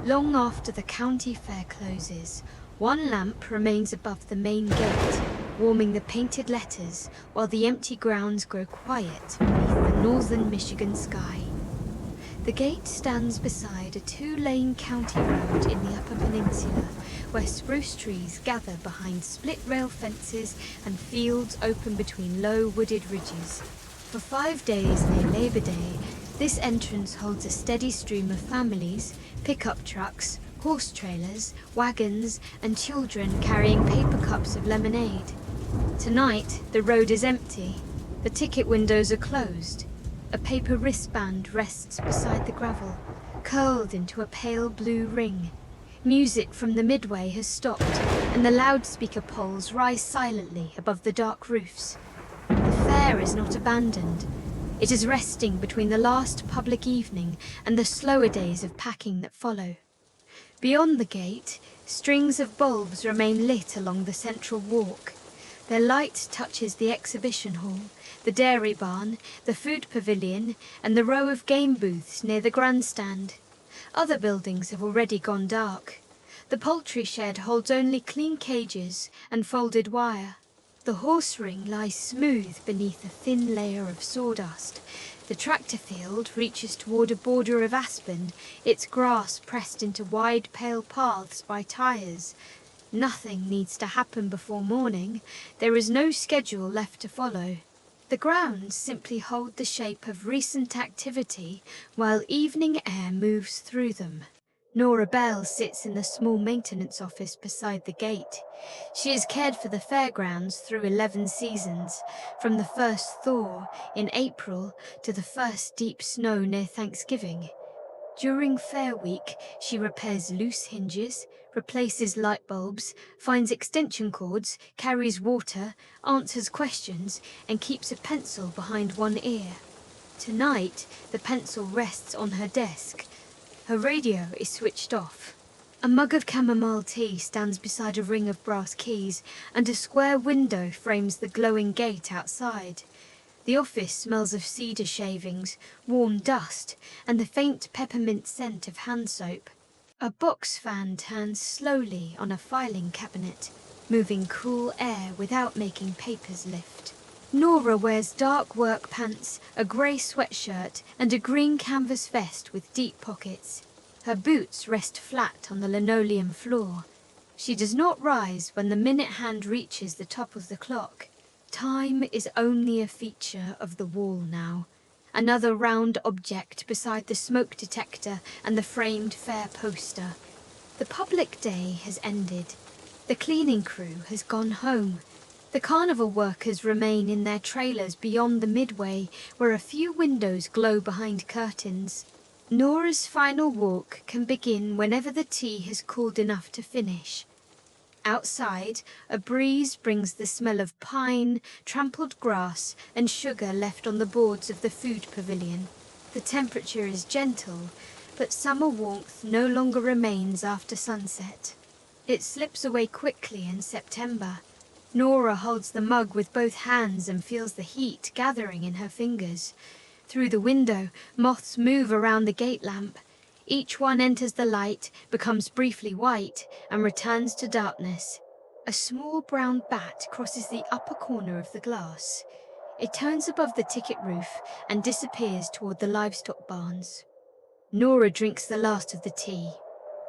Long after the county fair closes, one lamp remains above the main gate, warming the painted letters while the empty grounds grow quiet beneath the northern Michigan sky. The gate stands beside a two-lane county road in the Upper Peninsula, where spruce trees gather behind split rail fences and fields open between low wooded ridges. For 5 days near Labor Day, this entrance holds a steady stream of families, pickup trucks, horse trailers, wagons, and children carrying paper cups of lemonade. Tonight, the road is empty. The ticket windows are closed. A paper wristband rests beside the gravel, curled into a pale blue ring. Music from the midway has stopped, and the loudspeaker poles rise silently above the dark roofs. The fair is not abandoned. It is resting between the last public evening and the slower days of packing that follow. Beyond the gate, strings of bulbs remain lit along the central walk. Their light touches the exhibition hall, the dairy barn, the food pavilion, and the row of game booths near the grandstand. Other buildings have already gone dark. The poultry shed holds only clean cages and folded wire. The horse ring lies smooth beneath a thin layer of sawdust. The tractor field reaches toward a border of aspen, its grass pressed into wide, pale paths by tires. Nothing needs to happen before morning. There is no schedule left to follow. The grounds simply hold the shape of recent activity while evening air moves through them. Nora Bell sits in the small maintenance office beside the gate. She has cared for the fairgrounds through 11 seasons, from the first thaw in April to the first deep snow near Thanksgiving. During Fair Week, she repairs loose hinges, replaces light bulbs, finds extension cords, carries water, answers questions, and keeps a pencil behind one ear. Tonight, the pencil rests on her desk. Her radio is switched off. A mug of chamomile tea stands beside a ring of brass keys, and a square window frames the glowing gate outside. The office smells of cedar shavings, warm dust, and the faint peppermint scent of hand soap. A box fan turns slowly on a filing cabinet, moving cool air without making papers lift. Nora wears dark work pants, a grey sweatshirt, and a green canvas vest with deep pockets. Her boots rest flat on the linoleum floor. She does not rise when the minute hand reaches the top of the clock. Time is only a feature of the wall now. Another round object beside the smoke detector and the framed fair poster. The public day has ended. The cleaning crew has gone home. The carnival workers remain in their trailers beyond the midway, where a few windows glow behind curtains. Nora's final walk can begin whenever the tea has cooled enough to finish. Outside, a breeze brings the smell of pine, trampled grass, and sugar left on the boards of the food pavilion. The temperature is gentle, but summer warmth no longer remains after sunset. It slips away quickly in September. Nora holds the mug with both hands and feels the heat gathering in her fingers. Through the window, moths move around the gate lamp. Each one enters the light, becomes briefly white, and returns to darkness. A small brown bat crosses the upper corner of the glass. It turns above the ticket roof and disappears toward the livestock barns. Nora drinks the last of the tea.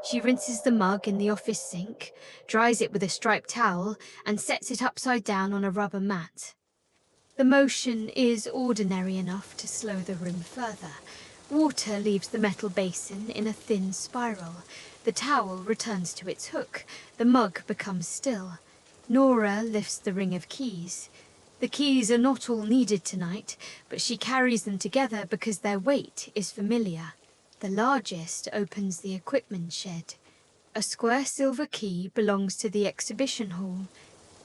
She rinses the mug in the office sink, dries it with a striped towel, and sets it upside down on a rubber mat. The motion is ordinary enough to slow the room further. Water leaves the metal basin in a thin spiral. The towel returns to its hook. The mug becomes still. Nora lifts the ring of keys. The keys are not all needed tonight, but she carries them together because their weight is familiar. The largest opens the equipment shed. A square silver key belongs to the exhibition hall.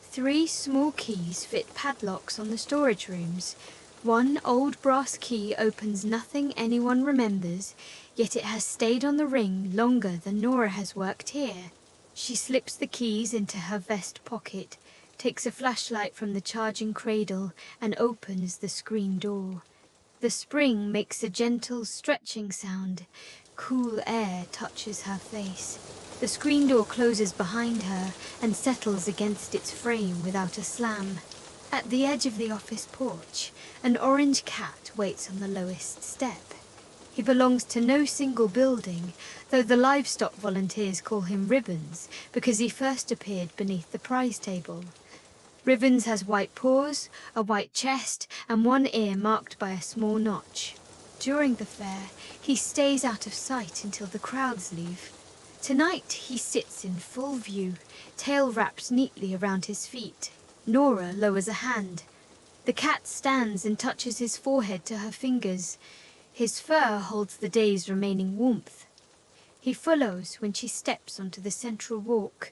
3 small keys fit padlocks on the storage rooms. One old brass key opens nothing anyone remembers, yet it has stayed on the ring longer than Nora has worked here. She slips the keys into her vest pocket, takes a flashlight from the charging cradle, and opens the screen door. The spring makes a gentle stretching sound. cool air touches her face. The screen door closes behind her and settles against its frame without a slam. At the edge of the office porch, an orange cat waits on the lowest step. He belongs to no single building, though the livestock volunteers call him Ribbons because he first appeared beneath the prize table. Ribbons has white paws, a white chest, and one ear marked by a small notch. During the fair, he stays out of sight until the crowds leave. Tonight, he sits in full view, tail wrapped neatly around his feet. Nora lowers a hand. The cat stands and touches his forehead to her fingers. His fur holds the day's remaining warmth. He follows when she steps onto the central walk.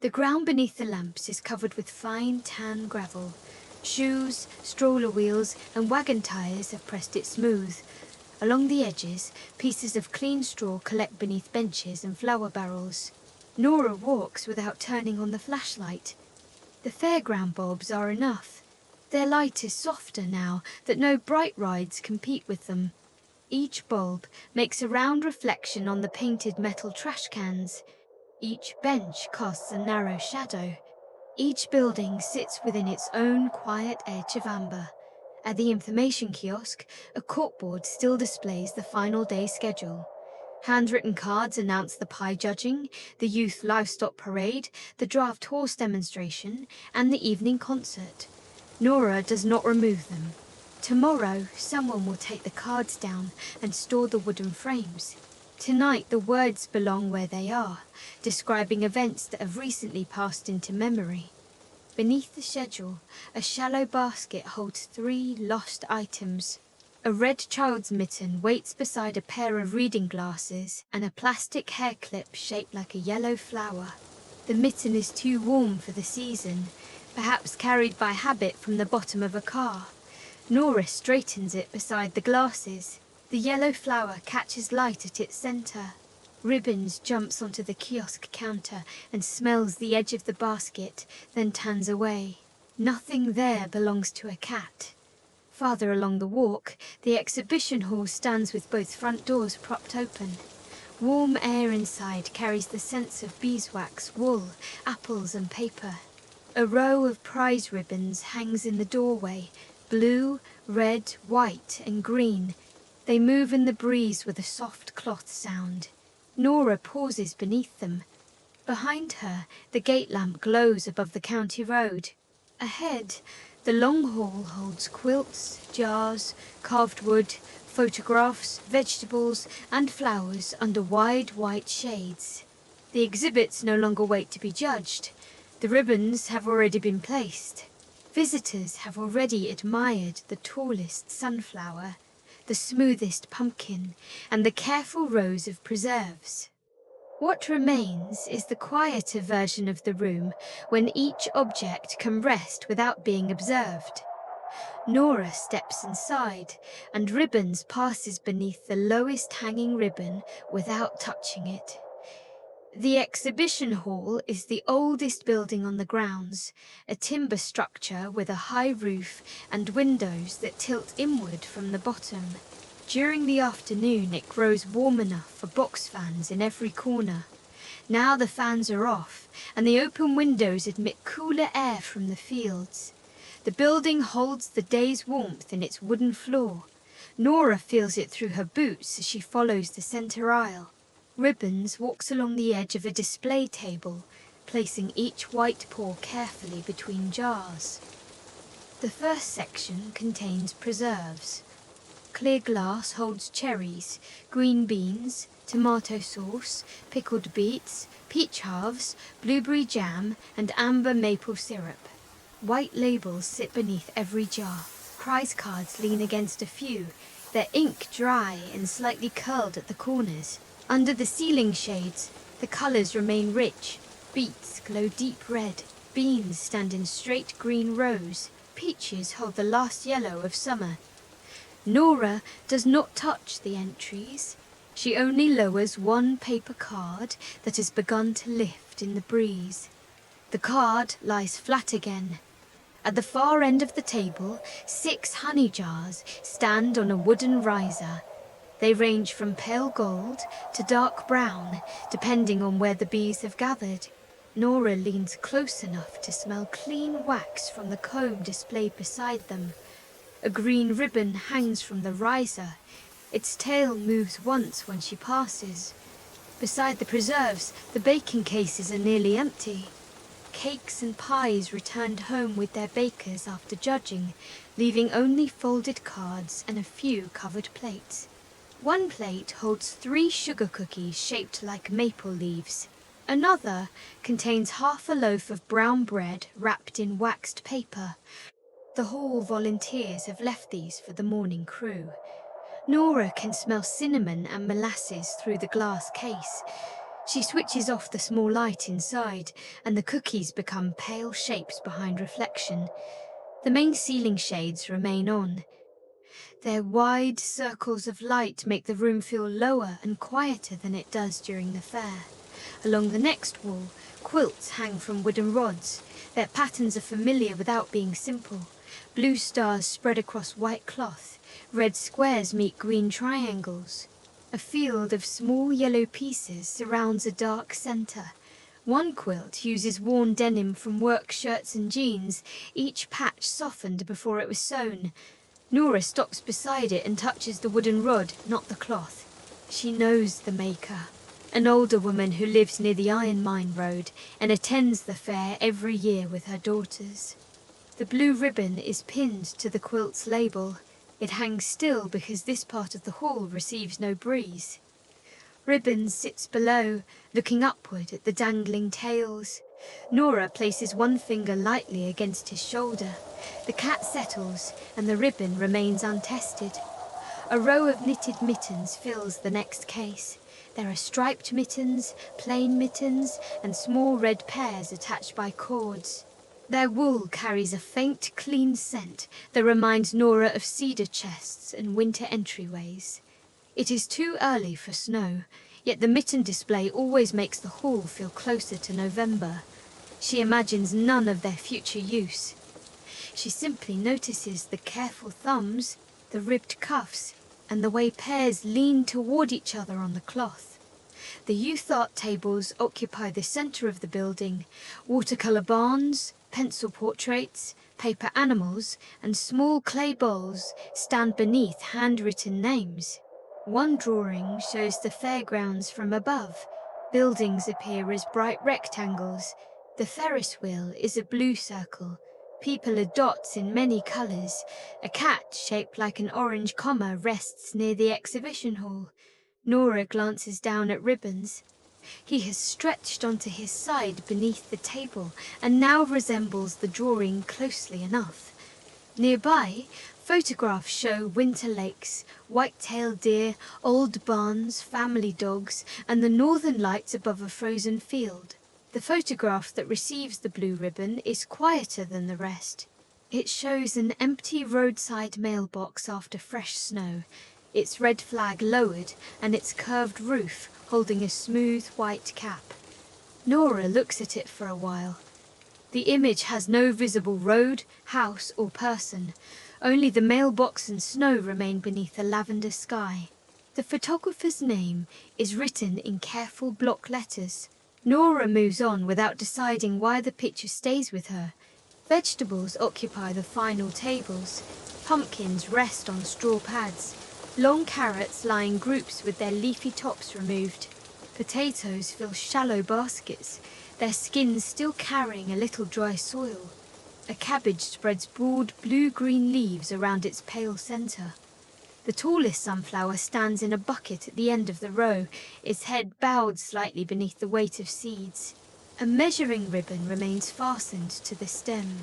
The ground beneath the lamps is covered with fine tan gravel. Shoes, stroller wheels, and wagon tires have pressed it smooth. Along the edges, pieces of clean straw collect beneath benches and flour barrels. Nora walks without turning on the flashlight. The fairground bulbs are enough. Their light is softer now that no bright rides compete with them. Each bulb makes a round reflection on the painted metal trash cans. Each bench casts a narrow shadow. Each building sits within its own quiet edge of amber. At the information kiosk, a corkboard still displays the final day schedule. Handwritten cards announce the pie judging, the youth livestock parade, the draft horse demonstration, and the evening concert. Nora does not remove them. Tomorrow, someone will take the cards down and store the wooden frames. Tonight, the words belong where they are, describing events that have recently passed into memory. Beneath the schedule, a shallow basket holds 3 lost items. A red child's mitten waits beside a pair of reading glasses and a plastic hair clip shaped like a yellow flower. The mitten is too warm for the season, perhaps carried by habit from the bottom of a car. Nora straightens it beside the glasses. The yellow flower catches light at its center. Ribbons jumps onto the kiosk counter and smells the edge of the basket, then turns away. Nothing there belongs to a cat. Farther along the walk, the exhibition hall stands with both front doors propped open. Warm air inside carries the scents of beeswax, wool, apples, and paper. A row of prize ribbons hangs in the doorway, blue, red, white, and green. They move in the breeze with a soft cloth sound. Nora pauses beneath them. Behind her, the gate lamp glows above the county road. Ahead, the long hall holds quilts, jars, carved wood, photographs, vegetables, and flowers under wide white shades. The exhibits no longer wait to be judged. The ribbons have already been placed. Visitors have already admired the tallest sunflower, the smoothest pumpkin, and the careful rows of preserves. What remains is the quieter version of the room when each object can rest without being observed. Nora steps inside, and Ribbons passes beneath the lowest hanging ribbon without touching it. The exhibition hall is the oldest building on the grounds, a timber structure with a high roof and windows that tilt inward from the bottom. During the afternoon, it grows warm enough for box fans in every corner. Now the fans are off, and the open windows admit cooler air from the fields. The building holds the day's warmth in its wooden floor. Nora feels it through her boots as she follows the center aisle. Ribbons walks along the edge of a display table, placing each white paw carefully between jars. The first section contains preserves. Clear glass holds cherries, green beans, tomato sauce, pickled beets, peach halves, blueberry jam, and amber maple syrup. White labels sit beneath every jar. Prize cards lean against a few, their ink dry and slightly curled at the corners. Under the ceiling shades, the colors remain rich. Beets glow deep red, beans stand in straight green rows, peaches hold the last yellow of summer. Nora does not touch the entries. She only lowers one paper card that has begun to lift in the breeze. The card lies flat again. At the far end of the table, 6 honey jars stand on a wooden riser. They range from pale gold to dark brown, depending on where the bees have gathered. Nora leans close enough to smell clean wax from the comb displayed beside them. A green ribbon hangs from the riser. Its tail moves once when she passes. Beside the preserves, the baking cases are nearly empty. Cakes and pies returned home with their bakers after judging, leaving only folded cards and a few covered plates. One plate holds 3 sugar cookies shaped like maple leaves. Another contains half a loaf of brown bread wrapped in waxed paper. The hall volunteers have left these for the morning crew. Nora can smell cinnamon and molasses through the glass case. She switches off the small light inside, and the cookies become pale shapes behind reflection. The main ceiling shades remain on. Their wide circles of light make the room feel lower and quieter than it does during the fair. Along the next wall, quilts hang from wooden rods. Their patterns are familiar without being simple. Blue stars spread across white cloth. Red squares meet green triangles. A field of small yellow pieces surrounds a dark center. One quilt uses worn denim from work shirts and jeans, each patch softened before it was sewn. Nora stops beside it and touches the wooden rod, not the cloth. She knows the maker, an older woman who lives near the iron mine road and attends the fair every year with her daughters. The blue ribbon is pinned to the quilt's label. It hangs still because this part of the hall receives no breeze. Ribbon sits below, looking upward at the dangling tails. Nora places one finger lightly against his shoulder. The cat settles, and the ribbon remains untested. A row of knitted mittens fills the next case. There are striped mittens, plain mittens, and small red pairs attached by cords. Their wool carries a faint, clean scent that reminds Nora of cedar chests and winter entryways. It is too early for snow, yet the mitten display always makes the hall feel closer to November. She imagines none of their future use. She simply notices the careful thumbs, the ribbed cuffs, and the way pairs lean toward each other on the cloth. The youth art tables occupy the center of the building. Watercolor barns, pencil portraits, paper animals, and small clay bowls stand beneath handwritten names. One drawing shows the fairgrounds from above. Buildings appear as bright rectangles. The Ferris wheel is a blue circle. People are dots in many colors. A cat shaped like an orange comma rests near the exhibition hall. Nora glances down at Ribbons. He has stretched onto his side beneath the table and now resembles the drawing closely enough. Nearby, photographs show winter lakes, white-tailed deer, old barns, family dogs, and the northern lights above a frozen field. The photograph that receives the blue ribbon is quieter than the rest. It shows an empty roadside mailbox after fresh snow, its red flag lowered and its curved roof holding a smooth white cap. Nora looks at it for a while. The image has no visible road, house, or person. Only the mailbox and snow remain beneath a lavender sky. The photographer's name is written in careful block letters. Nora moves on without deciding why the picture stays with her. Vegetables occupy the final tables. Pumpkins rest on straw pads. Long carrots lie in groups with their leafy tops removed. Potatoes fill shallow baskets, their skins still carrying a little dry soil. A cabbage spreads broad blue-green leaves around its pale center. The tallest sunflower stands in a bucket at the end of the row, its head bowed slightly beneath the weight of seeds. A measuring ribbon remains fastened to the stem.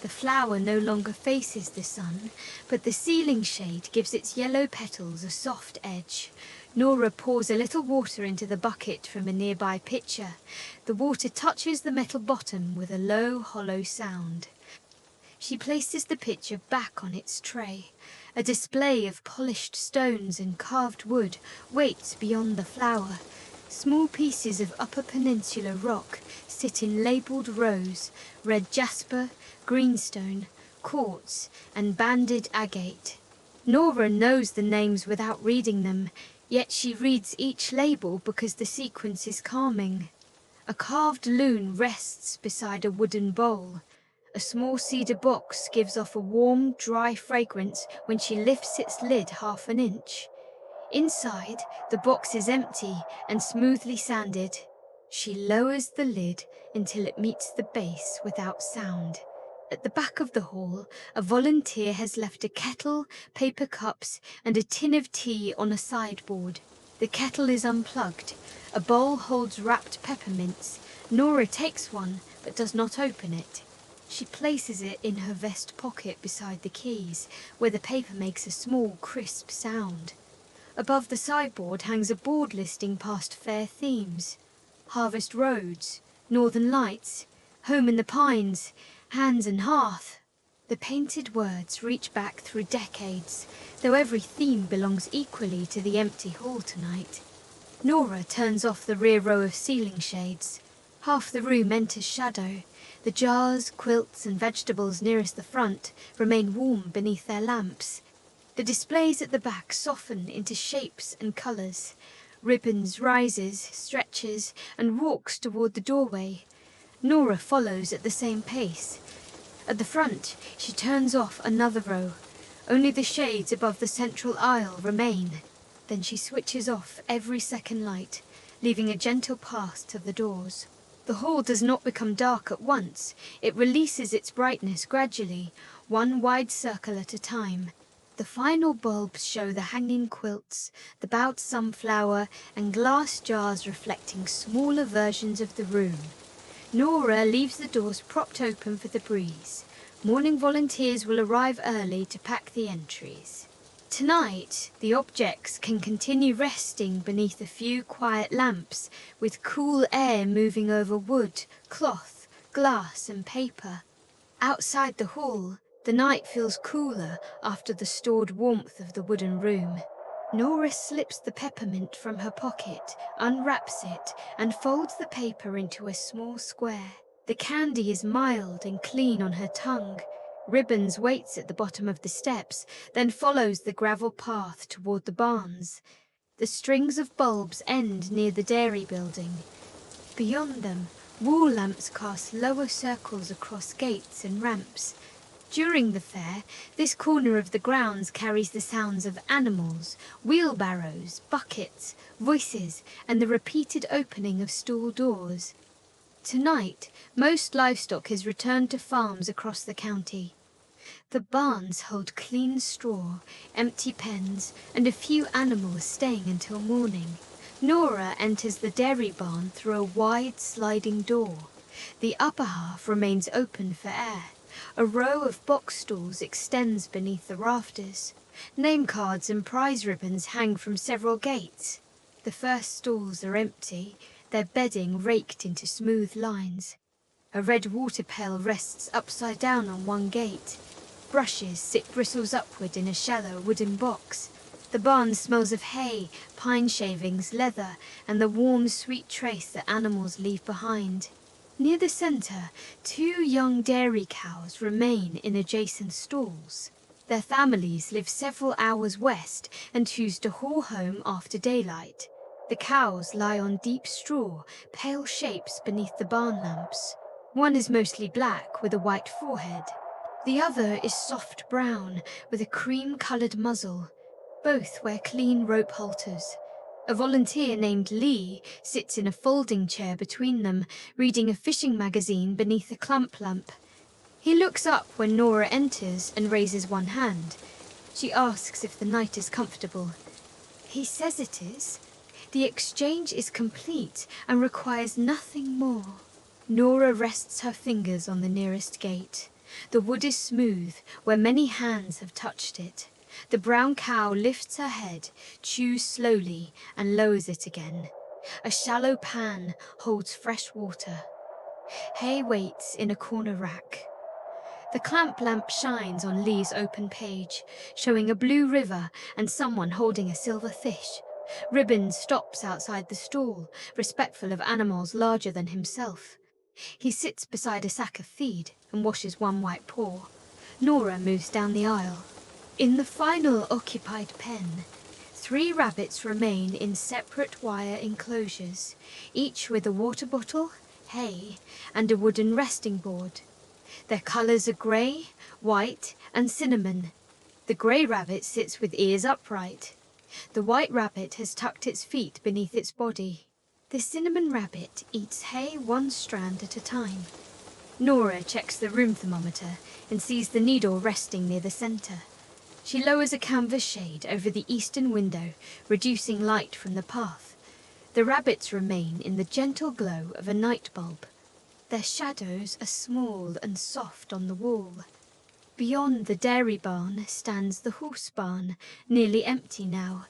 The flower no longer faces the sun, but the ceiling shade gives its yellow petals a soft edge. Nora pours a little water into the bucket from a nearby pitcher. The water touches the metal bottom with a low, hollow sound. She places the pitcher back on its tray. A display of polished stones and carved wood waits beyond the flower. Small pieces of Upper Peninsula rock sit in labelled rows: red jasper, greenstone, quartz, and banded agate. Nora knows the names without reading them, yet she reads each label because the sequence is calming. A carved loon rests beside a wooden bowl. A small cedar box gives off a warm, dry fragrance when she lifts its lid half an inch. Inside, the box is empty and smoothly sanded. She lowers the lid until it meets the base without sound. At the back of the hall, a volunteer has left a kettle, paper cups, and a tin of tea on a sideboard. The kettle is unplugged. A bowl holds wrapped peppermints. Nora takes one, but does not open it. She places it in her vest pocket beside the keys, where the paper makes a small, crisp sound. Above the sideboard hangs a board listing past fair themes. Harvest Roads, Northern Lights, Home in the Pines, Hands and Hearth. The painted words reach back through decades, though every theme belongs equally to the empty hall tonight. Nora turns off the rear row of ceiling shades. Half the room enters shadow. The jars, quilts, and vegetables nearest the front remain warm beneath their lamps. The displays at the back soften into shapes and colours. Ribbons rises, stretches, and walks toward the doorway. Nora follows at the same pace. At the front, she turns off another row. Only the shades above the central aisle remain. Then she switches off every second light, leaving a gentle path to the doors. The hall does not become dark at once. It releases its brightness gradually, one wide circle at a time. The final bulbs show the hanging quilts, the bowed sunflower, and glass jars reflecting smaller versions of the room. Nora leaves the doors propped open for the breeze. Morning volunteers will arrive early to pack the entries. Tonight, the objects can continue resting beneath a few quiet lamps, with cool air moving over wood, cloth, glass, and paper. Outside the hall, the night feels cooler after the stored warmth of the wooden room. Nora slips the peppermint from her pocket, unwraps it, and folds the paper into a small square. The candy is mild and clean on her tongue. Ribbons waits at the bottom of the steps, then follows the gravel path toward the barns. The strings of bulbs end near the dairy building. Beyond them, wall lamps cast lower circles across gates and ramps. During the fair, this corner of the grounds carries the sounds of animals, wheelbarrows, buckets, voices, and the repeated opening of stall doors. Tonight, most livestock is returned to farms across the county. The barns hold clean straw, empty pens, and a few animals staying until morning. Nora enters the dairy barn through a wide sliding door. The upper half remains open for air. A row of box stalls extends beneath the rafters. Name cards and prize ribbons hang from several gates. The first stalls are empty, their bedding raked into smooth lines. A red water pail rests upside down on one gate. Brushes sit bristles upward in a shallow wooden box. The barn smells of hay, pine shavings, leather, and the warm, sweet trace that animals leave behind. Near the centre, two young dairy cows remain in adjacent stalls. Their families live several hours west and choose to haul home after daylight. The cows lie on deep straw, pale shapes beneath the barn lamps. One is mostly black with a white forehead. The other is soft brown with a cream-coloured muzzle. Both wear clean rope halters. A volunteer named Lee sits in a folding chair between them, reading a fishing magazine beneath a clump lamp. He looks up when Nora enters and raises one hand. She asks if the night is comfortable. He says it is. The exchange is complete and requires nothing more. Nora rests her fingers on the nearest gate. The wood is smooth, where many hands have touched it. The brown cow lifts her head, chews slowly, and lowers it again. A shallow pan holds fresh water. Hay waits in a corner rack. The clamp lamp shines on Lee's open page, showing a blue river and someone holding a silver fish. Ribbon stops outside the stall, respectful of animals larger than himself. He sits beside a sack of feed and washes one white paw. Nora moves down the aisle. In the final occupied pen, 3 rabbits remain in separate wire enclosures, each with a water bottle, hay, and a wooden resting board. Their colours are grey, white, and cinnamon. The grey rabbit sits with ears upright. The white rabbit has tucked its feet beneath its body. The cinnamon rabbit eats hay 1 strand at a time. Nora checks the room thermometer and sees the needle resting near the centre. She lowers a canvas shade over the eastern window, reducing light from the path. The rabbits remain in the gentle glow of a night bulb. Their shadows are small and soft on the wall. Beyond the dairy barn stands the horse barn, nearly empty now.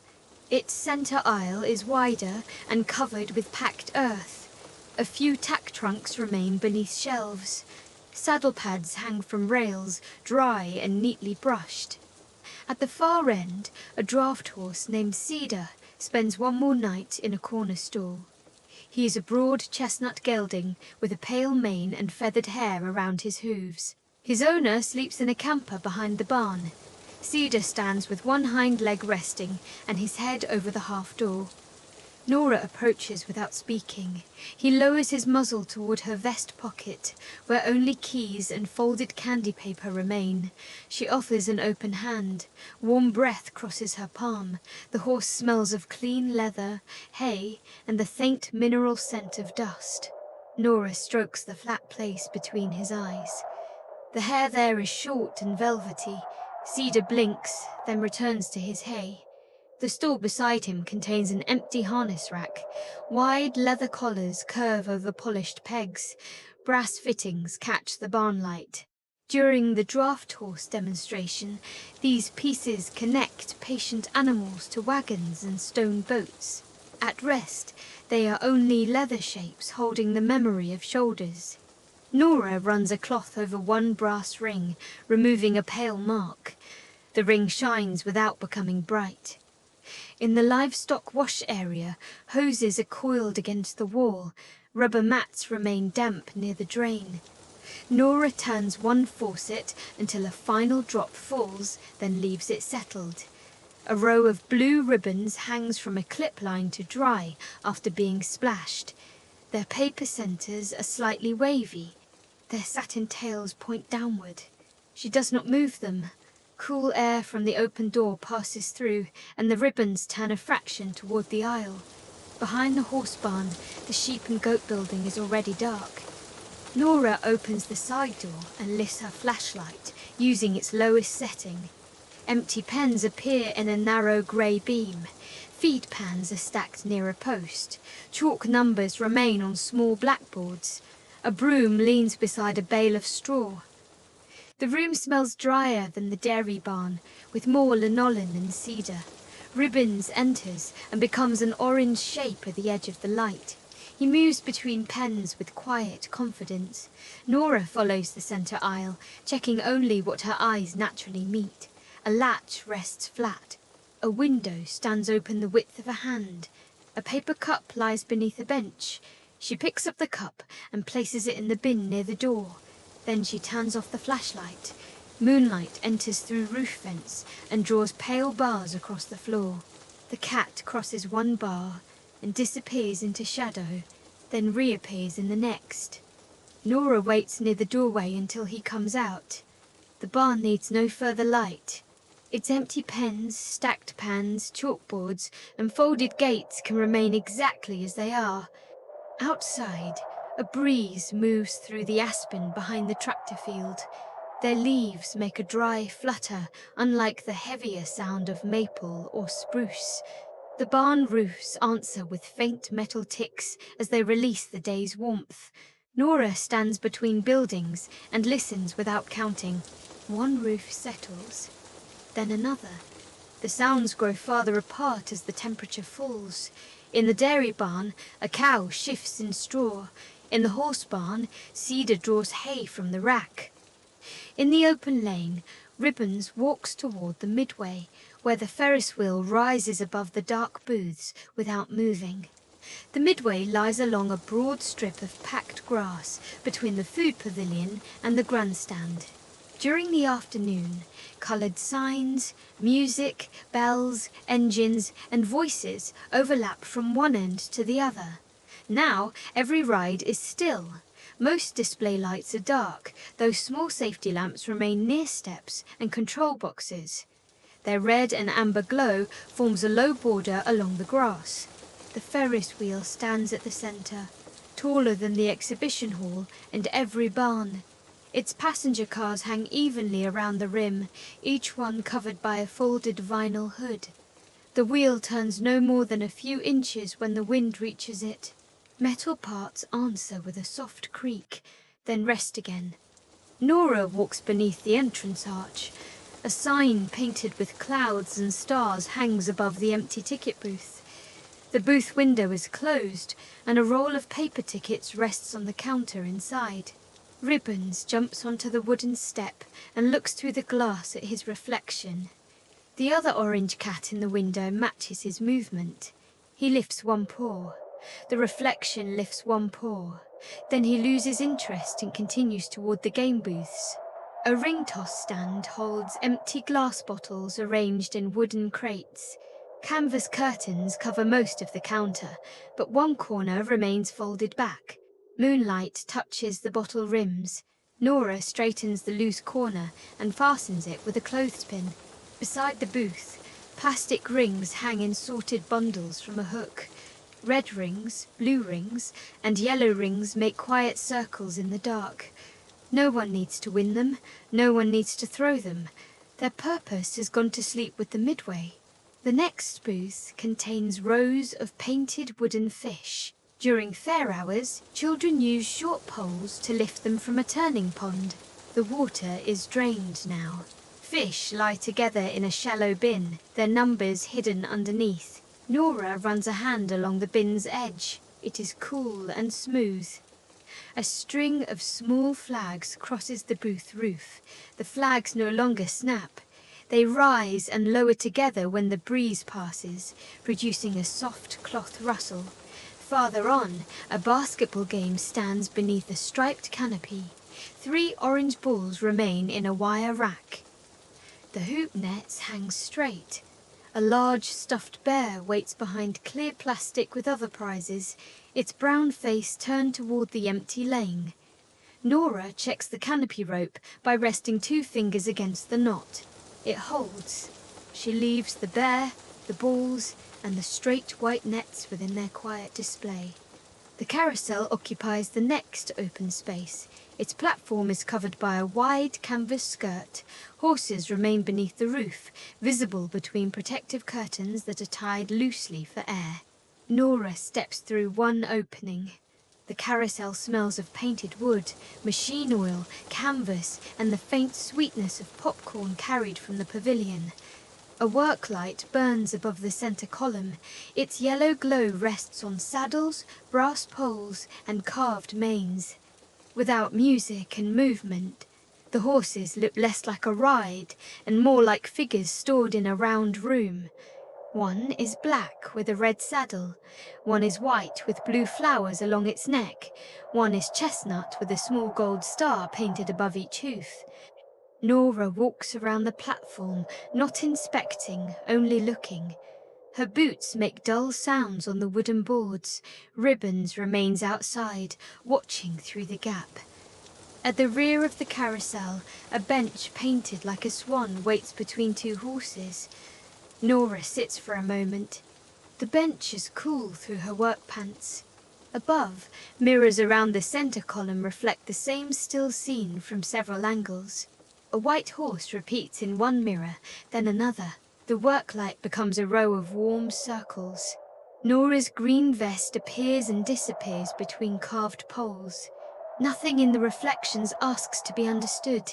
Its centre aisle is wider and covered with packed earth. A few tack trunks remain beneath shelves. Saddle pads hang from rails, dry and neatly brushed. At the far end, a draft horse named Cedar spends one more night in a corner stall. He is a broad chestnut gelding with a pale mane and feathered hair around his hooves. His owner sleeps in a camper behind the barn. Cedar stands with one hind leg resting and his head over the half door. Nora approaches without speaking. He lowers his muzzle toward her vest pocket, where only keys and folded candy paper remain. She offers an open hand. Warm breath crosses her palm. The horse smells of clean leather, hay, and the faint mineral scent of dust. Nora strokes the flat place between his eyes. The hair there is short and velvety. Cedar blinks, then returns to his hay. The stall beside him contains an empty harness rack. Wide leather collars curve over polished pegs. Brass fittings catch the barn light. During the draft horse demonstration, these pieces connect patient animals to wagons and stone boats. At rest, they are only leather shapes holding the memory of shoulders. Nora runs a cloth over one brass ring, removing a pale mark. The ring shines without becoming bright. In the livestock wash area, hoses are coiled against the wall. Rubber mats remain damp near the drain. Nora turns one faucet until a final drop falls, then leaves it settled. A row of blue ribbons hangs from a clip line to dry after being splashed. Their paper centres are slightly wavy. Their satin tails point downward. She does not move them. Cool air from the open door passes through, and the ribbons turn a fraction toward the aisle. Behind the horse barn, the sheep and goat building is already dark. Nora opens the side door and lifts her flashlight, using its lowest setting. Empty pens appear in a narrow grey beam. Feed pans are stacked near a post. Chalk numbers remain on small blackboards. A broom leans beside a bale of straw. The room smells drier than the dairy barn, with more linoleum and cedar. Ribbons enters and becomes an orange shape at the edge of the light. He moves between pens with quiet confidence. Nora follows the centre aisle, checking only what her eyes naturally meet. A latch rests flat. A window stands open the width of a hand. A paper cup lies beneath a bench. She picks up the cup and places it in the bin near the door. Then she turns off the flashlight. Moonlight enters through roof vents and draws pale bars across the floor. The cat crosses one bar and disappears into shadow, then reappears in the next. Nora waits near the doorway until he comes out. The barn needs no further light. Its empty pens, stacked pans, chalkboards, and folded gates can remain exactly as they are. Outside, a breeze moves through the aspen behind the tractor field. Their leaves make a dry flutter, unlike the heavier sound of maple or spruce. The barn roofs answer with faint metal ticks as they release the day's warmth. Nora stands between buildings and listens without counting. One roof settles, then another. The sounds grow farther apart as the temperature falls. In the dairy barn, a cow shifts in straw. In the horse barn, Cedar draws hay from the rack. In the open lane, Ribbons walks toward the midway, where the Ferris wheel rises above the dark booths without moving. The midway lies along a broad strip of packed grass between the food pavilion and the grandstand. During the afternoon, coloured signs, music, bells, engines, and voices overlap from one end to the other. Now, every ride is still. Most display lights are dark, though small safety lamps remain near steps and control boxes. Their red and amber glow forms a low border along the grass. The Ferris wheel stands at the centre, taller than the exhibition hall and every barn. Its passenger cars hang evenly around the rim, each one covered by a folded vinyl hood. The wheel turns no more than a few inches when the wind reaches it. Metal parts answer with a soft creak, then rest again. Nora walks beneath the entrance arch. A sign painted with clouds and stars hangs above the empty ticket booth. The booth window is closed, and a roll of paper tickets rests on the counter inside. Ribbons jumps onto the wooden step and looks through the glass at his reflection. The other orange cat in the window matches his movement. He lifts one paw. The reflection lifts one paw. Then he loses interest and continues toward the game booths. A ring toss stand holds empty glass bottles arranged in wooden crates. Canvas curtains cover most of the counter, but one corner remains folded back. Moonlight touches the bottle rims. Nora straightens the loose corner and fastens it with a clothespin. Beside the booth, plastic rings hang in sorted bundles from a hook. Red rings, blue rings, and yellow rings make quiet circles in the dark. No one needs to win them, no one needs to throw them. Their purpose has gone to sleep with the midway. The next booth contains rows of painted wooden fish. During fair hours, children use short poles to lift them from a turning pond. The water is drained now. Fish lie together in a shallow bin, their numbers hidden underneath. Nora runs a hand along the bin's edge. It is cool and smooth. A string of small flags crosses the booth roof. The flags no longer snap. They rise and lower together when the breeze passes, producing a soft cloth rustle. Farther on, a basketball game stands beneath a striped canopy. 3 orange balls remain in a wire rack. The hoop nets hang straight. A large stuffed bear waits behind clear plastic with other prizes, its brown face turned toward the empty lane. Nora checks the canopy rope by resting 2 fingers against the knot. It holds. She leaves the bear, the balls, and the straight white nets within their quiet display. The carousel occupies the next open space. Its platform is covered by a wide canvas skirt. Horses remain beneath the roof, visible between protective curtains that are tied loosely for air. Nora steps through one opening. The carousel smells of painted wood, machine oil, canvas, and the faint sweetness of popcorn carried from the pavilion. A work light burns above the center column. Its yellow glow rests on saddles, brass poles, and carved manes. Without music and movement, the horses look less like a ride and more like figures stored in a round room. One is black with a red saddle. One is white with blue flowers along its neck. One is chestnut with a small gold star painted above each hoof. Nora walks around the platform, not inspecting, only looking. Her boots make dull sounds on the wooden boards. Ribbons remains outside, watching through the gap. At the rear of the carousel, a bench painted like a swan waits between 2 horses. Nora sits for a moment. The bench is cool through her work pants. Above, mirrors around the center column reflect the same still scene from several angles. A white horse repeats in one mirror, then another. The work light becomes a row of warm circles. Nora's green vest appears and disappears between carved poles. Nothing in the reflections asks to be understood.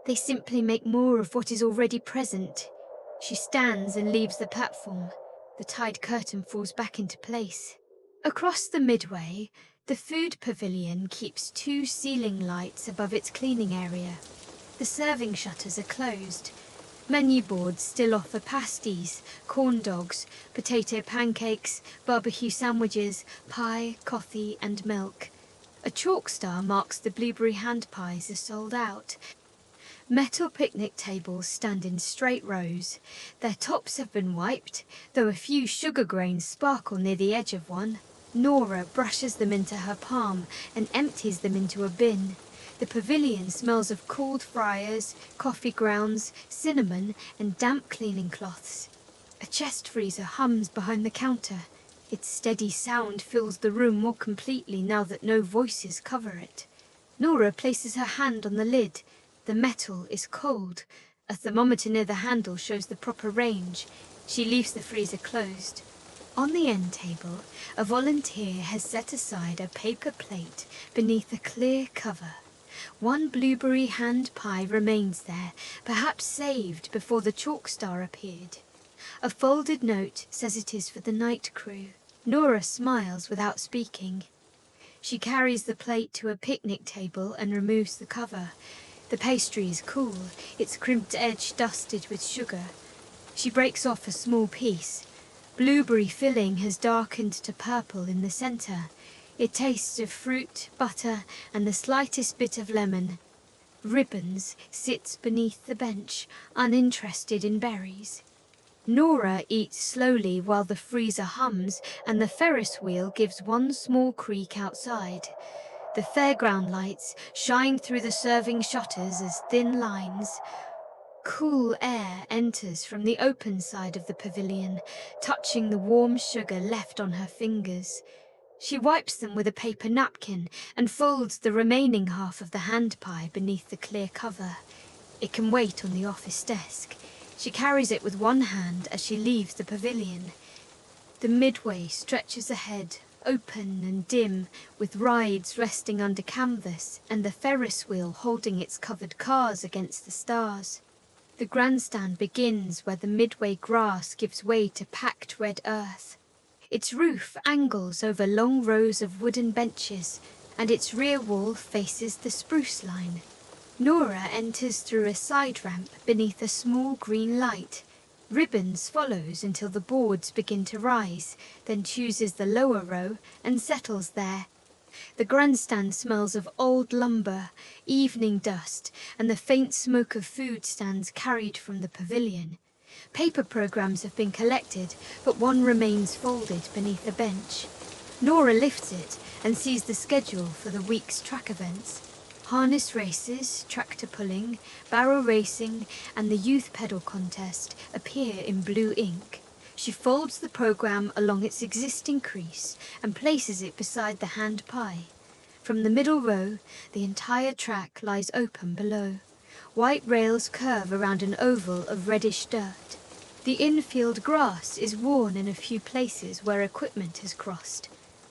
They simply make more of what is already present. She stands and leaves the platform. The tied curtain falls back into place. Across the midway, the food pavilion keeps 2 ceiling lights above its cleaning area. The serving shutters are closed. Menu boards still offer pasties, corn dogs, potato pancakes, barbecue sandwiches, pie, coffee, and milk. A chalk star marks the blueberry hand pies as sold out. Metal picnic tables stand in straight rows. Their tops have been wiped, though a few sugar grains sparkle near the edge of one. Nora brushes them into her palm and empties them into a bin. The pavilion smells of cooled fryers, coffee grounds, cinnamon, and damp cleaning cloths. A chest freezer hums behind the counter. Its steady sound fills the room more completely now that no voices cover it. Nora places her hand on the lid. The metal is cold. A thermometer near the handle shows the proper range. She leaves the freezer closed. On the end table, a volunteer has set aside a paper plate beneath a clear cover. One blueberry hand pie remains there, perhaps saved before the chalk star appeared. A folded note says it is for the night crew. Nora smiles without speaking. She carries the plate to a picnic table and removes the cover. The pastry is cool, its crimped edge dusted with sugar. She breaks off a small piece. Blueberry filling has darkened to purple in the center. It tastes of fruit, butter, and the slightest bit of lemon. Ribbons sits beneath the bench, uninterested in berries. Nora eats slowly while the freezer hums and the Ferris wheel gives one small creak outside. The fairground lights shine through the serving shutters as thin lines. Cool air enters from the open side of the pavilion, touching the warm sugar left on her fingers. She wipes them with a paper napkin and folds the remaining half of the hand pie beneath the clear cover. It can wait on the office desk. She carries it with one hand as she leaves the pavilion. The midway stretches ahead, open and dim, with rides resting under canvas and the Ferris wheel holding its covered cars against the stars. The grandstand begins where the midway grass gives way to packed red earth. Its roof angles over long rows of wooden benches, and its rear wall faces the spruce line. Nora enters through a side ramp beneath a small green light. Ribbons follows until the boards begin to rise, then chooses the lower row and settles there. The grandstand smells of old lumber, evening dust, and the faint smoke of food stands carried from the pavilion. Paper programs have been collected, but one remains folded beneath a bench. Nora lifts it and sees the schedule for the week's track events. Harness races, tractor pulling, barrel racing, and the youth pedal contest appear in blue ink. She folds the program along its existing crease and places it beside the hand pie. From the middle row, the entire track lies open below. White rails curve around an oval of reddish dirt. The infield grass is worn in a few places where equipment has crossed.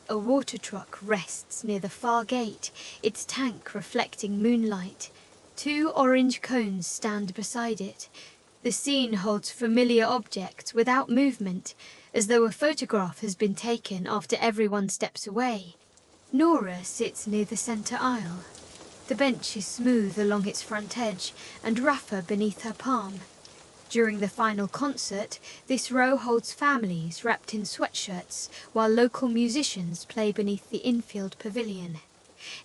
A water truck rests near the far gate, its tank reflecting moonlight. Two orange cones stand beside it. The scene holds familiar objects without movement, as though a photograph has been taken after everyone steps away. Nora sits near the center aisle. The bench is smooth along its front edge and rougher beneath her palm. During the final concert, this row holds families wrapped in sweatshirts while local musicians play beneath the infield pavilion.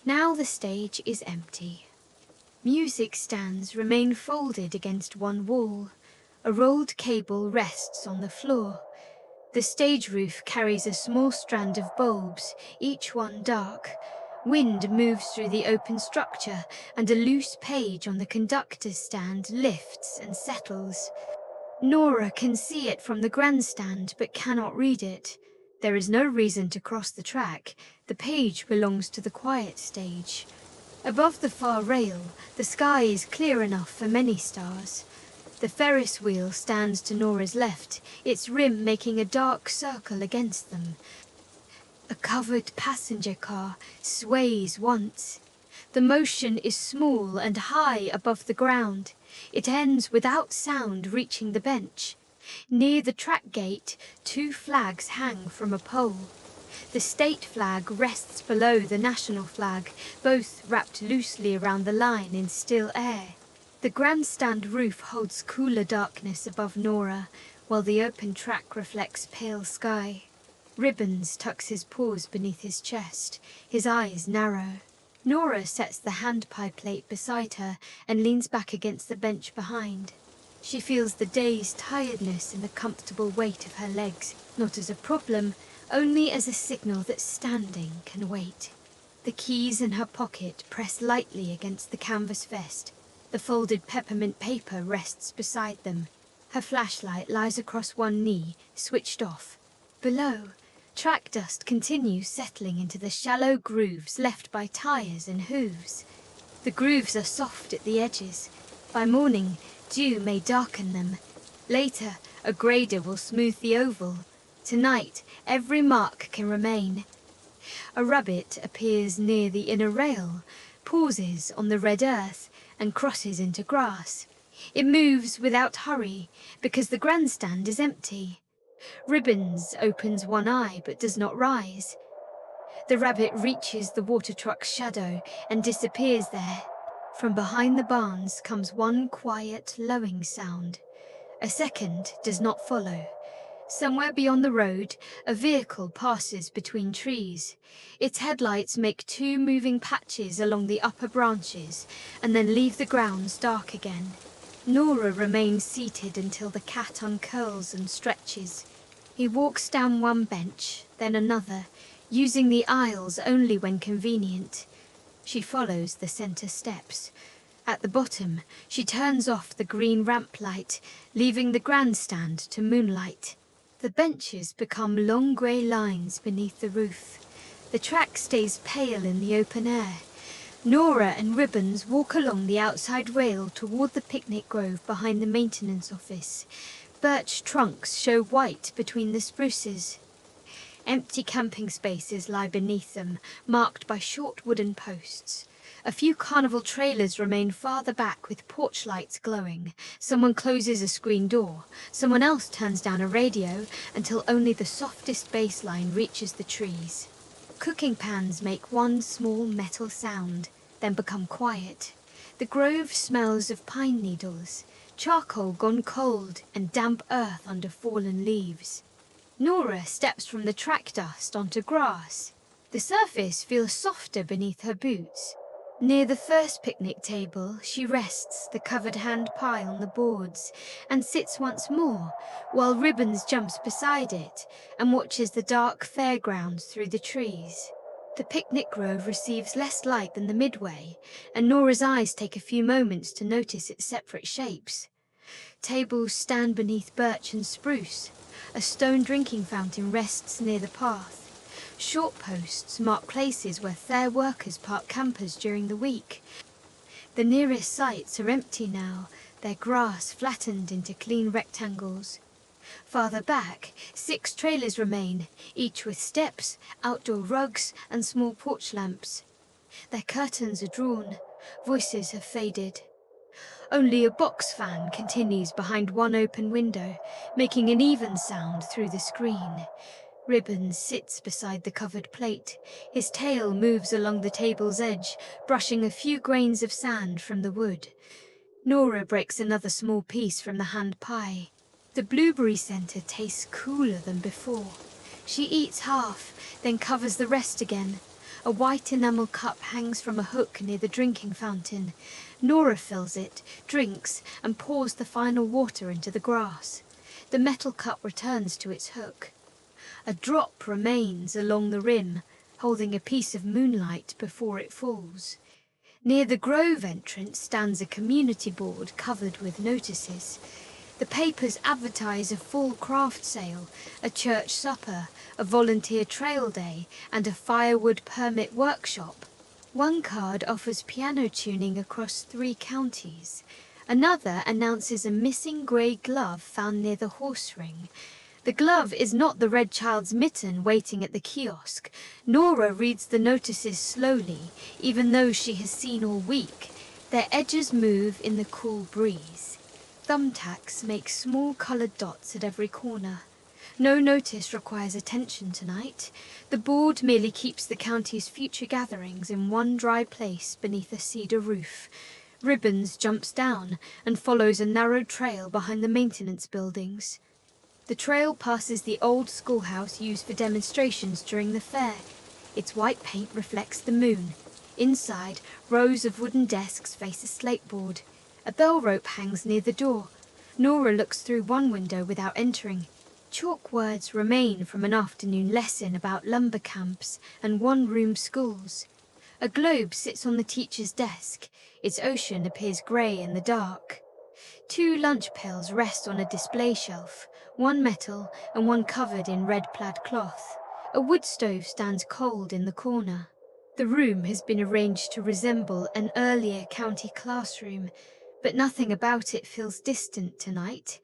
Now the stage is empty. Music stands remain folded against one wall. A rolled cable rests on the floor. The stage roof carries a small strand of bulbs, each one dark. Wind moves through the open structure, and a loose page on the conductor's stand lifts and settles. Nora can see it from the grandstand, but cannot read it. There is no reason to cross the track. The page belongs to the quiet stage. Above the far rail, the sky is clear enough for many stars. The Ferris wheel stands to Nora's left, its rim making a dark circle against them. A covered passenger car sways once. The motion is small and high above the ground. It ends without sound reaching the bench. Near the track gate, two flags hang from a pole. The state flag rests below the national flag, both wrapped loosely around the line in still air. The grandstand roof holds cooler darkness above Nora, while the open track reflects pale sky. Ribbons tucks his paws beneath his chest, his eyes narrow. Nora sets the hand pie plate beside her and leans back against the bench behind. She feels the day's tiredness in the comfortable weight of her legs, not as a problem, only as a signal that standing can wait. The keys in her pocket press lightly against the canvas vest. The folded peppermint paper rests beside them. Her flashlight lies across one knee, switched off. Below, track dust continues settling into the shallow grooves left by tires and hooves. The grooves are soft at the edges. By morning, dew may darken them. Later, a grader will smooth the oval. Tonight, every mark can remain. A rabbit appears near the inner rail, pauses on the red earth, and crosses into grass. It moves without hurry, because the grandstand is empty. Ribbons opens one eye but does not rise. The rabbit reaches the water truck's shadow and disappears there. From behind the barns comes one quiet, lowing sound. A second does not follow. Somewhere beyond the road, a vehicle passes between trees. Its headlights make two moving patches along the upper branches and then leave the grounds dark again. Nora remains seated until the cat uncurls and stretches. He walks down one bench, then another, using the aisles only when convenient. She follows the center steps. At the bottom, she turns off the green ramp light, leaving the grandstand to moonlight. The benches become long grey lines beneath the roof. The track stays pale in the open air. Nora and Ribbons walk along the outside rail toward the picnic grove behind the maintenance office. Birch trunks show white between the spruces. Empty camping spaces lie beneath them, marked by short wooden posts. A few carnival trailers remain farther back with porch lights glowing. Someone closes a screen door. Someone else turns down a radio until only the softest bass line reaches the trees. Cooking pans make one small metal sound, then become quiet. The grove smells of pine needles, charcoal gone cold, and damp earth under fallen leaves. Nora steps from the track dust onto grass. The surface feels softer beneath her boots. Near the first picnic table, she rests the covered hand pie on the boards and sits once more, while Ribbons jumps beside it and watches the dark fairgrounds through the trees. The picnic grove receives less light than the midway, and Nora's eyes take a few moments to notice its separate shapes. Tables stand beneath birch and spruce. A stone drinking fountain rests near the path. Short posts mark places where fair workers park campers during the week. The nearest sites are empty now, their grass flattened into clean rectangles. Farther back, 6 trailers remain, each with steps, outdoor rugs, and small porch lamps. Their curtains are drawn, voices have faded. Only a box fan continues behind one open window, making an even sound through the screen. Ribbons sits beside the covered plate. His tail moves along the table's edge, brushing a few grains of sand from the wood. Nora breaks another small piece from the hand pie. The blueberry center tastes cooler than before. She eats half, then covers the rest again. A white enamel cup hangs from a hook near the drinking fountain. Nora fills it, drinks, and pours the final water into the grass. The metal cup returns to its hook. A drop remains along the rim, holding a piece of moonlight before it falls. Near the grove entrance stands a community board covered with notices. The papers advertise a fall craft sale, a church supper, a volunteer trail day, and a firewood permit workshop. One card offers piano tuning across 3 counties. Another announces a missing grey glove found near the horse ring. The glove is not the red child's mitten waiting at the kiosk. Nora reads the notices slowly, even though she has seen all week. Their edges move in the cool breeze. Thumbtacks make small coloured dots at every corner. No notice requires attention tonight. The board merely keeps the county's future gatherings in one dry place beneath a cedar roof. Ribbons jumps down and follows a narrow trail behind the maintenance buildings. The trail passes the old schoolhouse used for demonstrations during the fair. Its white paint reflects the moon. Inside, rows of wooden desks face a slate board. A bell rope hangs near the door. Nora looks through one window without entering. Chalk words remain from an afternoon lesson about lumber camps and one-room schools. A globe sits on the teacher's desk. Its ocean appears grey in the dark. 2 lunch pails rest on a display shelf, one metal and one covered in red plaid cloth. A wood stove stands cold in the corner. The room has been arranged to resemble an earlier county classroom, but nothing about it feels distant tonight.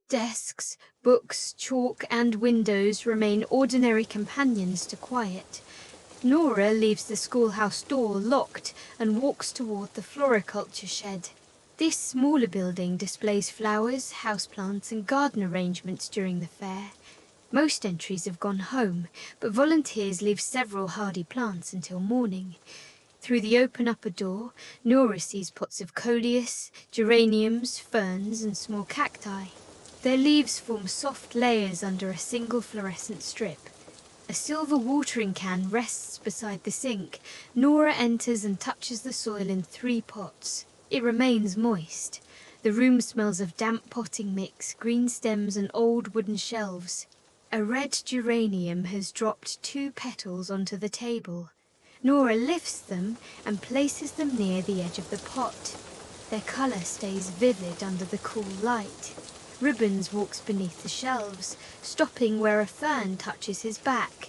Desks, books, chalk, and windows remain ordinary companions to quiet. Nora leaves the schoolhouse door locked and walks toward the floriculture shed. This smaller building displays flowers, houseplants, and garden arrangements during the fair. Most entries have gone home, but volunteers leave several hardy plants until morning. Through the open upper door, Nora sees pots of coleus, geraniums, ferns, and small cacti. Their leaves form soft layers under a single fluorescent strip. A silver watering can rests beside the sink. Nora enters and touches the soil in 3 pots. It remains moist. The room smells of damp potting mix, green stems, and old wooden shelves. A red geranium has dropped 2 petals onto the table. Nora lifts them and places them near the edge of the pot. Their colour stays vivid under the cool light. Ribbons walks beneath the shelves, stopping where a fern touches his back.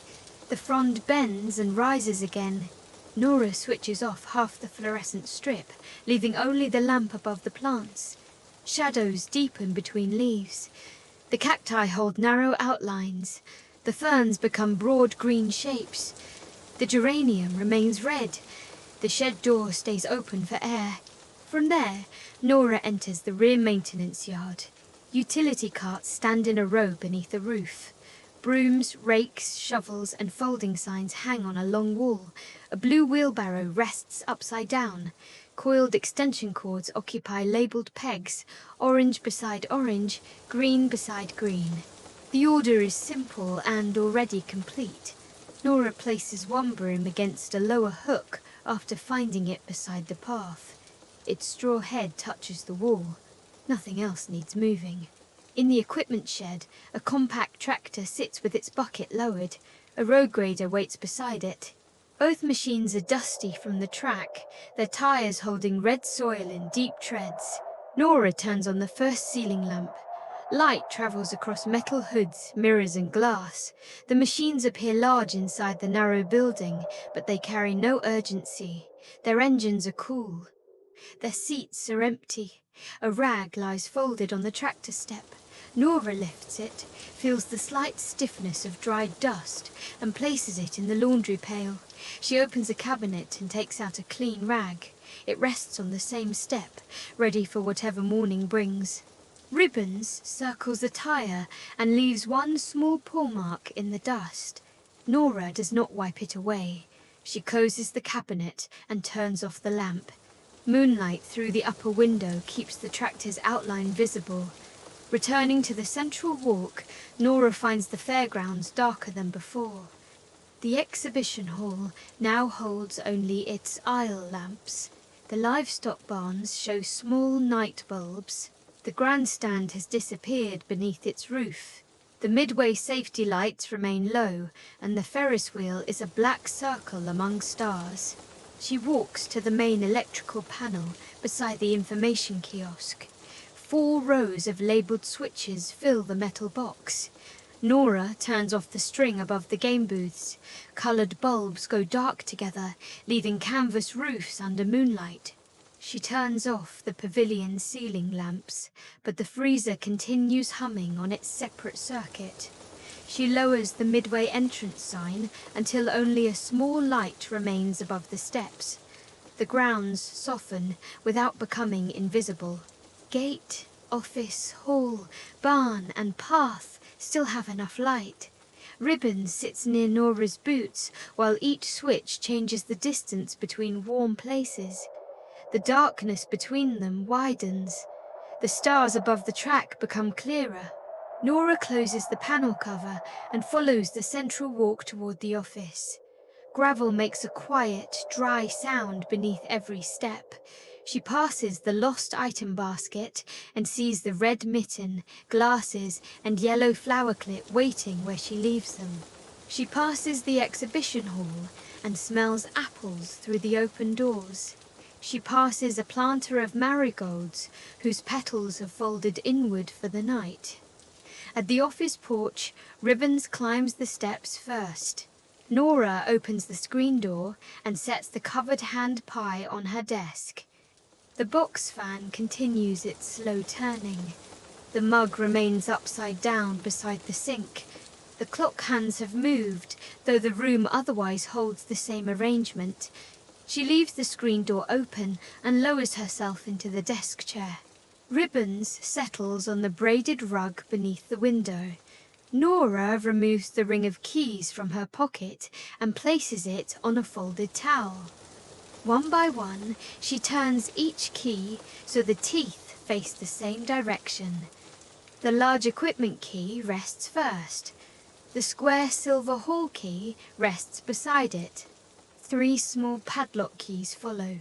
The frond bends and rises again. Nora switches off half the fluorescent strip, leaving only the lamp above the plants. Shadows deepen between leaves. The cacti hold narrow outlines. The ferns become broad green shapes. The geranium remains red. The shed door stays open for air. From there, Nora enters the rear maintenance yard. Utility carts stand in a row beneath the roof. Brooms, rakes, shovels, and folding signs hang on a long wall. A blue wheelbarrow rests upside down. Coiled extension cords occupy labelled pegs, orange beside orange, green beside green. The order is simple and already complete. Nora places one broom against a lower hook after finding it beside the path. Its straw head touches the wall. Nothing else needs moving. In the equipment shed, a compact tractor sits with its bucket lowered. A road grader waits beside it. Both machines are dusty from the track, their tires holding red soil in deep treads. Nora turns on the first ceiling lamp. Light travels across metal hoods, mirrors, and glass. The machines appear large inside the narrow building, but they carry no urgency. Their engines are cool. Their seats are empty. A rag lies folded on the tractor step. Nora lifts it, feels the slight stiffness of dried dust, and places it in the laundry pail. She opens a cabinet and takes out a clean rag. It rests on the same step, ready for whatever morning brings. Ribbons circles a tire and leaves one small paw mark in the dust. Nora does not wipe it away. She closes the cabinet and turns off the lamp. Moonlight through the upper window keeps the tractor's outline visible. Returning to the central walk, Nora finds the fairgrounds darker than before. The exhibition hall now holds only its aisle lamps. The livestock barns show small night bulbs. The grandstand has disappeared beneath its roof. The midway safety lights remain low, and the Ferris wheel is a black circle among stars. She walks to the main electrical panel beside the information kiosk. 4 rows of labelled switches fill the metal box. Nora turns off the string above the game booths. Coloured bulbs go dark together, leaving canvas roofs under moonlight. She turns off the pavilion ceiling lamps, but the freezer continues humming on its separate circuit. She lowers the midway entrance sign until only a small light remains above the steps. The grounds soften without becoming invisible. Gate, office, hall, barn, and path still have enough light. Ribbon sits near Nora's boots, while each switch changes the distance between warm places. The darkness between them widens. The stars above the track become clearer. Nora closes the panel cover and follows the central walk toward the office. Gravel makes a quiet, dry sound beneath every step. She passes the lost item basket and sees the red mitten, glasses, and yellow flower clip waiting where she leaves them. She passes the exhibition hall and smells apples through the open doors. She passes a planter of marigolds whose petals have folded inward for the night. At the office porch, Ribbons climbs the steps first. Nora opens the screen door and sets the covered hand pie on her desk. The box fan continues its slow turning. The mug remains upside down beside the sink. The clock hands have moved, though the room otherwise holds the same arrangement. She leaves the screen door open and lowers herself into the desk chair. Ribbons settles on the braided rug beneath the window. Nora removes the ring of keys from her pocket and places it on a folded towel. One by one, she turns each key so the teeth face the same direction. The large equipment key rests first. The square silver hall key rests beside it. 3 small padlock keys follow.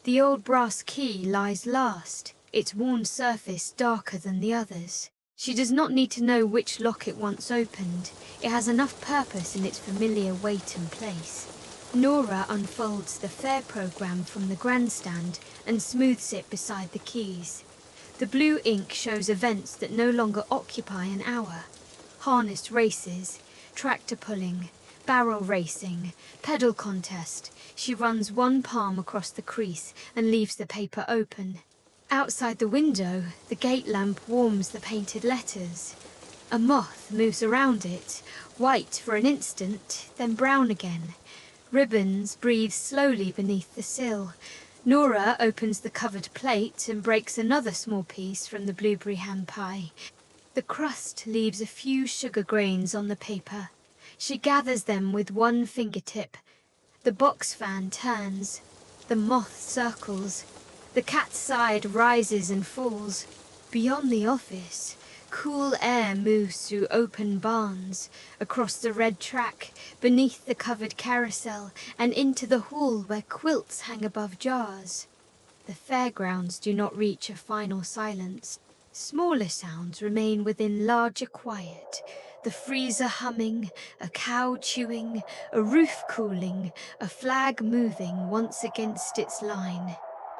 The old brass key lies last, its worn surface darker than the others. She does not need to know which lock it once opened. It has enough purpose in its familiar weight and place. Nora unfolds the fair program from the grandstand and smooths it beside the keys. The blue ink shows events that no longer occupy an hour. Harness races, tractor pulling, barrel racing, pedal contest. She runs one palm across the crease and leaves the paper open. Outside the window, the gate lamp warms the painted letters. A moth moves around it, white for an instant, then brown again. Ribbons breathe slowly beneath the sill. Nora opens the covered plate and breaks another small piece from the blueberry ham pie. The crust leaves a few sugar grains on the paper. She gathers them with one fingertip. The box fan turns. The moth circles. The cat's side rises and falls. Beyond the office, cool air moves through open barns, across the red track, beneath the covered carousel, and into the hall where quilts hang above jars. The fairgrounds do not reach a final silence. Smaller sounds remain within larger quiet. The freezer humming, a cow chewing, a roof cooling, a flag moving once against its line.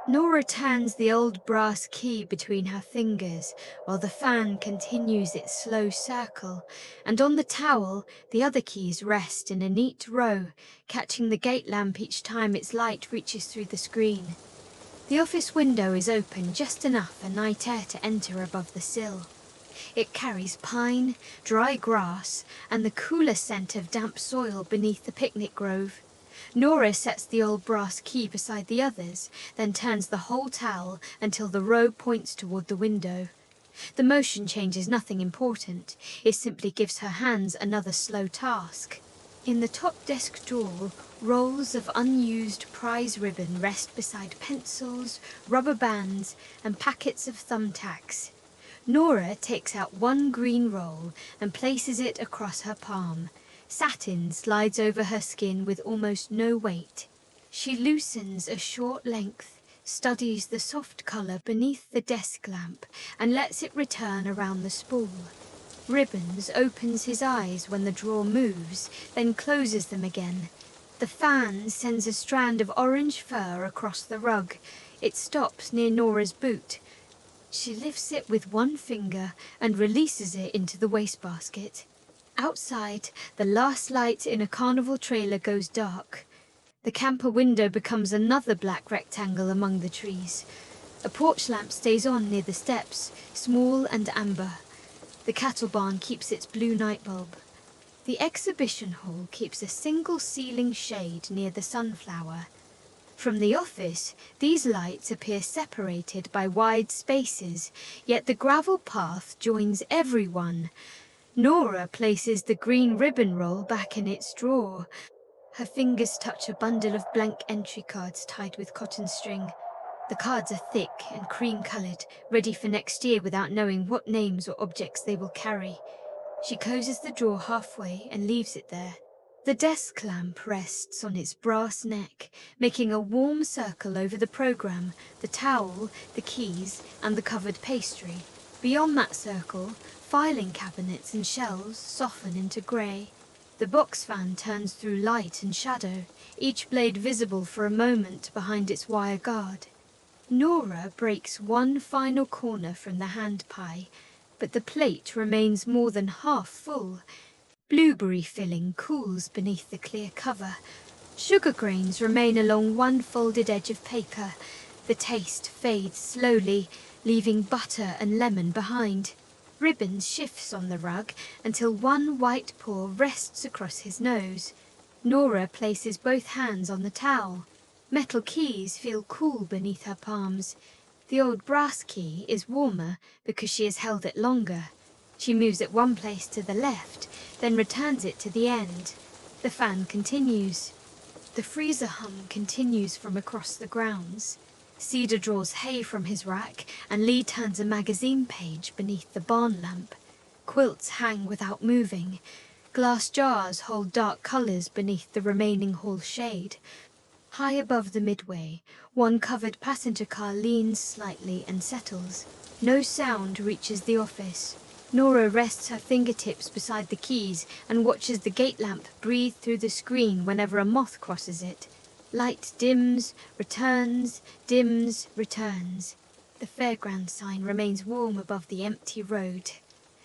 Nora turns the old brass key between her fingers while the fan continues its slow circle, and on the towel the other keys rest in a neat row, catching the gate lamp each time its light reaches through the screen. The office window is open just enough for night air to enter above the sill. It carries pine, dry grass, and the cooler scent of damp soil beneath the picnic grove. Nora sets the old brass key beside the others, then turns the whole towel until the row points toward the window. The motion changes nothing important. It simply gives her hands another slow task. In the top desk drawer, rolls of unused prize ribbon rest beside pencils, rubber bands, and packets of thumbtacks. Nora takes out one green roll and places it across her palm. Satin slides over her skin with almost no weight. She loosens a short length, studies the soft color beneath the desk lamp, and lets it return around the spool. Ribbons opens his eyes when the drawer moves, then closes them again. The fan sends a strand of orange fur across the rug. It stops near Nora's boot. She lifts it with one finger and releases it into the wastebasket. Outside, the last light in a carnival trailer goes dark. The camper window becomes another black rectangle among the trees. A porch lamp stays on near the steps, small and amber. The cattle barn keeps its blue night bulb. The exhibition hall keeps a single ceiling shade near the sunflower. From the office, these lights appear separated by wide spaces, yet the gravel path joins everyone. Nora places the green ribbon roll back in its drawer. Her fingers touch a bundle of blank entry cards tied with cotton string. The cards are thick and cream-colored, ready for next year without knowing what names or objects they will carry. She closes the drawer halfway and leaves it there. The desk lamp rests on its brass neck, making a warm circle over the program, the towel, the keys, and the covered pastry. Beyond that circle, filing cabinets and shelves soften into grey. The box fan turns through light and shadow, each blade visible for a moment behind its wire guard. Nora breaks one final corner from the hand pie, but the plate remains more than half full. Blueberry filling cools beneath the clear cover. Sugar grains remain along one folded edge of paper. The taste fades slowly, leaving butter and lemon behind. Ribbon shifts on the rug until one white paw rests across his nose. Nora places both hands on the towel. Metal keys feel cool beneath her palms. The old brass key is warmer because she has held it longer. She moves it one place to the left, then returns it to the end. The fan continues. The freezer hum continues from across the grounds. Cedar draws hay from his rack, and Lee turns a magazine page beneath the barn lamp. Quilts hang without moving. Glass jars hold dark colours beneath the remaining hall shade. High above the midway, one covered passenger car leans slightly and settles. No sound reaches the office. Nora rests her fingertips beside the keys and watches the gate lamp breathe through the screen whenever a moth crosses it. Light dims, returns, dims, returns. The fairground sign remains warm above the empty road.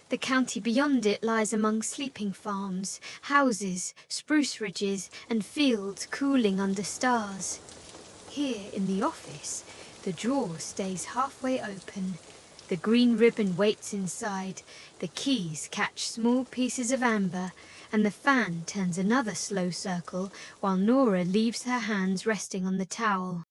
The county beyond it lies among sleeping farms, houses, spruce ridges, and fields cooling under stars. Here in the office, the drawer stays halfway open. The green ribbon waits inside, the keys catch small pieces of amber, and the fan turns another slow circle while Nora leaves her hands resting on the towel.